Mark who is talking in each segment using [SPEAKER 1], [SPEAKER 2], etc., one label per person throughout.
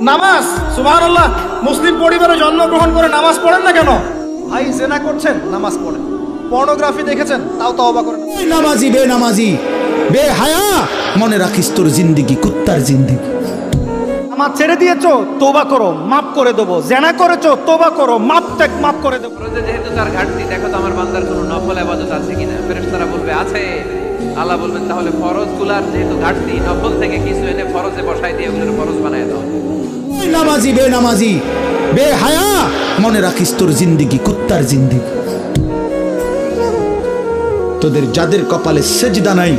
[SPEAKER 1] নামাজ, সুবহানাল্লাহ, মুসলিম পরিবারে জন্মগ্রহণ করে নামাজ পড়েন না কেন? ভাই জেনা করছেন, নামাজ পড়েন। পর্নোগ্রাফি দেখেছেন, তাও তওবা করেন।
[SPEAKER 2] নামাজি বেনামাজি বেহায়া, মনে রাখিস তোর জিন্দেগি কুত্তার জিন্দেগি।
[SPEAKER 1] নামাজ ছেড়ে দিয়েছো, তওবা করো, মাফ করে দেবো। জেনা করেছো, তওবা করো, মাফ করে দেবো।
[SPEAKER 3] যেহেতু তার ঘাটতি, দেখো তো আমার বান্দার কোনো নফল ইবাদত আছে কিনা। ফেরেশতারা বলবে আছে। আল্লাহ বলবেন তাহলে ফরজগুলার যেহেতু ঘাটতি, নফল থেকে কিছু এনে ফরজে বসাই দিয়ে ওগুলোর ফরজ বানায় দাও।
[SPEAKER 2] নামাজি বেনামাজি বেহায়া, মনে রাখিস তোর জিন্দেগি কুত্তার জিন্দেগি। তোদের যাদের কপালে সেজদা নাই,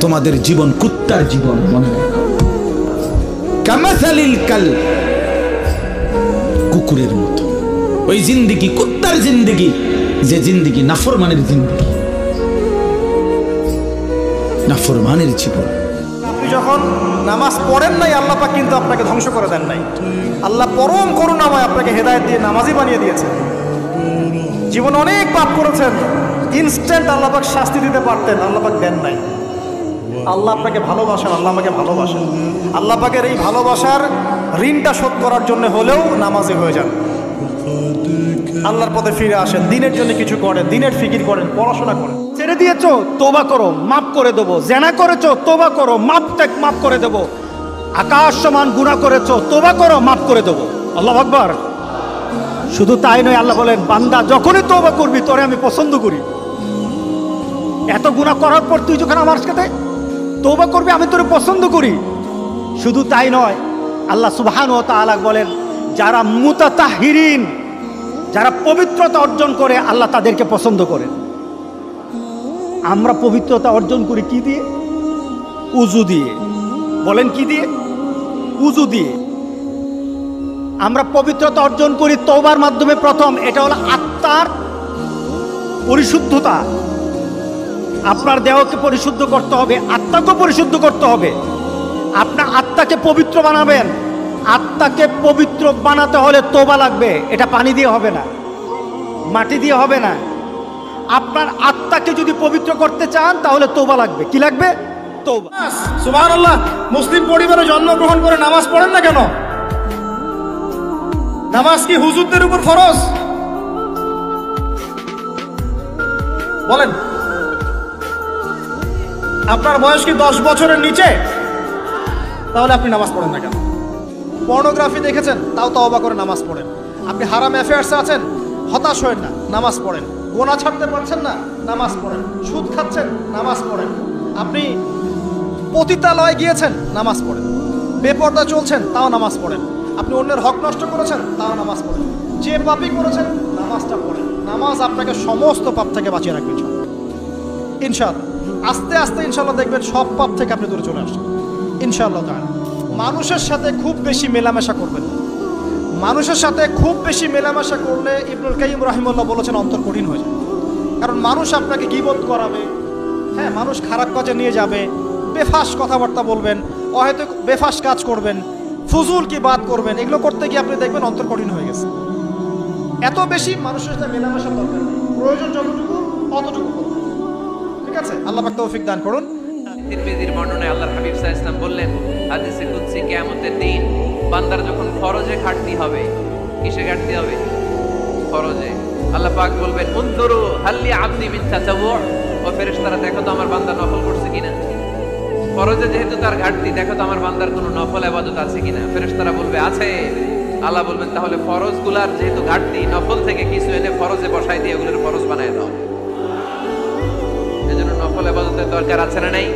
[SPEAKER 2] তোমাদের জীবন কুত্তার জীবন। মনে রাখো, কামাসালিল কাল, কুকুরের মতো। ওই জিন্দেগি কুত্তার জিন্দেগি, যে জিন্দেগি নাফরমানের জিন্দেগি, নাফরমানের জীবন।
[SPEAKER 1] আপনি যখন নামাজ পড়েন নাই, আল্লাহ পাক কিন্তু আপনাকে ধ্বংস করে দেন নাই। আল্লাহ পরম করুণাময় আপনাকে হেদায়েত দিয়ে নামাজি বানিয়ে দিয়েছে। জীবনে অনেক পাপ করেছেন, ইনস্ট্যান্ট আল্লাহ পাক শাস্তি দিতে পারতেন, আল্লাহ পাক দেন নাই। আল্লাহ আপনাকে ভালোবাসেন, আল্লাহ আমাকে ভালোবাসেন। আল্লাহ পাকের এই ভালোবাসার ঋণটা শোধ করার জন্য হলেও নামাজি হয়ে যান, আল্লাহর পথে ফিরে আসেন, দিনের জন্য কিছু করেন, দিনের ফিকির করেন, পড়াশোনা করেন। ছেড়ে দিয়েছো, তওবা করো, মাফ করে দেবো। জেনা করেছো, তওবা করো, মাফ করে দেবো। আকাশ সমান গুনাহ করেছো, তওবা করো, মাফ করে দেবো। আল্লাহু আকবার। শুধু তাই নয়, আল্লাহ বলেন বান্দা যখনই তওবা করবি তোরে আমি পছন্দ করি। এত গুনাহ করার পর তুই যখন আমার সাথে তওবা করবি, আমি তোরে পছন্দ করি। শুধু তাই নয়, আল্লাহ সুবহানাহু ওয়া তাআলা বলেন যারা মুতাতাহহিরিন, যারা পবিত্রতা অর্জন করে, আল্লাহ তাদেরকে পছন্দ করেন। আমরা পবিত্রতা অর্জন করি কি দিয়ে? উযু দিয়ে। বলেন কি দিয়ে? উযু দিয়ে। আমরা পবিত্রতা অর্জন করি তওবার মাধ্যমে। প্রথম এটা হলো আত্মার পরিশুদ্ধতা। আপনার দেহকে পরিশুদ্ধ করতে হবে, আত্মাকে পরিশুদ্ধ করতে হবে। আপনার আত্মাকে পবিত্র বানাবেন। আত্মাকে পবিত্র বানাতে হলে তওবা লাগবে। এটা পানি দিয়ে হবে না, মাটি দিয়ে হবে না। আপনার আত্মাকে যদি পবিত্র করতে চান তাহলে তওবা লাগবে। কি লাগবে? তওবা। সুবহানাল্লাহ, মুসলিম পরিবারে জন্মগ্রহণ করে নামাজ পড়েন না কেন? নামাজ কি হুজুরদের উপর ফরজ? বলেন। আপনার বয়স কি 10 বছরের নিচে? তাহলে আপনি নামাজ পড়েন না কেন? পর্নোগ্রাফি দেখেছেন, তাও তওবা করে নামাজ পড়েন। আপনি হারাম অ্যাফেয়ার্সে আছেন, হতাশ হয়েন না, নামাজ পড়েন। গোনা ছাড়তে পারছেন না, নামাজ পড়েন। সুদ খাচ্ছেন, নামাজ পড়েন। আপনি পতিতালয়ে গিয়েছেন, নামাজ পড়েন। বেপরদা চলছেন, তাও নামাজ পড়েন। আপনি অন্যের হক নষ্ট করেছেন, তাও নামাজ পড়েন। যে পাপই করেছেন, নামাজটা পড়েন। নামাজ আপনাকে সমস্ত পাপ থেকে বাঁচিয়ে রাখবে ইনশাআল্লাহ। আস্তে আস্তে ইনশাআল্লাহ দেখবেন সব পাপ থেকে আপনি দূরে চলে আসছেন ইনশাআল্লাহ তাআলা। মানুষের সাথে খুব বেশি মেলামেশা করবেন। মানুষের সাথে খুব বেশি মেলামেশা করলে ইবনুল কাইয়িম রাহিমাহুল্লাহ বলেছেন অন্তর কঠিন হয়ে যায়। কারণ মানুষ আপনাকে গীবত করাবে, হ্যাঁ, মানুষ খারাপ কাজে নিয়ে যাবে, বেফাস কথাবার্তা বলবেন, হয়তো বেফাস কাজ করবেন, ফুজুল কি বাদ করবেন। এগুলো করতে গিয়ে আপনি দেখবেন অন্তর কঠিন হয়ে গেছে। এত বেশি মানুষের সাথে মেলামেশা দরকার নেই, প্রয়োজন যতটুকু অতটুকু করুন। ঠিক আছে? আল্লাহ পাক তৌফিক দান করুন।
[SPEAKER 3] তিরমিজির বর্ণনায় আল্লাহর হাবিব সাল্লাল্লাহু আলাইহি ওয়াসাল্লাম বললেন, হাদিসে কুদসি, কিয়ামতের দিন বান্দার যখন ফরজে ঘাটতি হবে, কিসে ঘাটতি হবে? ফরজে। আল্লাহ পাক বলবেন উনজুরু হাল্লি আবদি মিন তাতাওয়ু, ও ফেরেশতারা দেখো তো আমার বান্দা নফল করছে কিনা। ফরজে যেহেতু তার ঘাটতি, দেখো তো আমার বান্দার কোনো নফল ইবাদত আছে কিনা। ফেরেশতারা বলবে আছে। আল্লাহ বলবেন তাহলে ফরজগুলার যেহেতু ঘাটতি, নফল থেকে কিছু এনে ফরজে বসাই দিয়ে ওগুলোর ফরজ বানায় দাও। এজন্য নফল ইবাদতের দরকার আছে না নাই?